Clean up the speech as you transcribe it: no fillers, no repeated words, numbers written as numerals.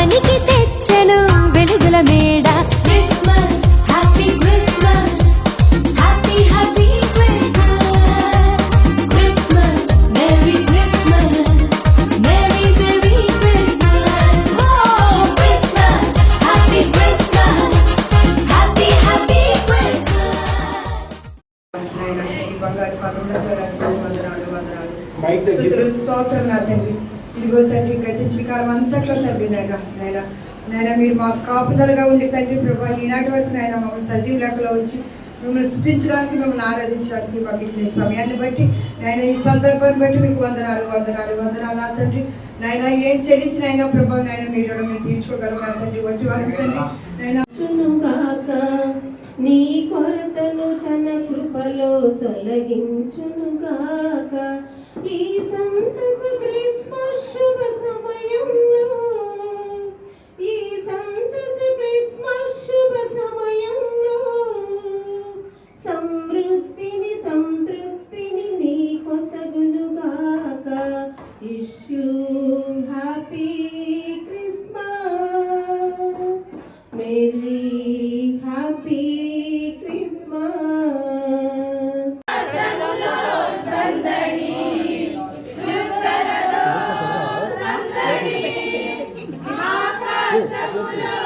లోకానికి తెచ్చెను వెలుగుల మేడ. Christmas happy Christmas happy happy Christmas. Christmas merry Christmas merry merry Christmas. ఓ Christmas happy Christmas happy happy Christmas. బంగారు స్తోత్రం నా తండ్రి. ఇదిగో తండ్రి గత చికారం అంతట్లో తండ్రి నాయన మీరు మాకు కాపుదలుగా ఉండి తండ్రి ప్రభా ఈనాటి వరకు నాయన మమ్మల్ని సజీవ లెక్కలో వచ్చి మిమ్మల్ని స్థుతించడానికి మిమ్మల్ని ఆరాధించడానికి మాకు ఇచ్చిన సమయాన్ని బట్టి నాయన ఈ సందర్భాన్ని బట్టి మీకు వందనాలు నా తండ్రి. నాయన ఏం చెల్లించినైనా ప్రభా నాయన మీరు మేము తీర్చుకోగలరు నా తండ్రి. వచ్చి వారికి తండ్రి నాయన నీ కొరతను తన కృపలో తొలగించునుగాక. ఈ సంతస క్రిస్మస్ శుభ సమయంలో, ఈ సంతస క్రిస్మస్ శుభ సమయంలో సమృద్ధిని సంతృప్తిని నీ కొసగునుగాక. Wish you happy Christmas merry happy Christmas. సందడి చుక్కలలో సందడి ఆకాశములో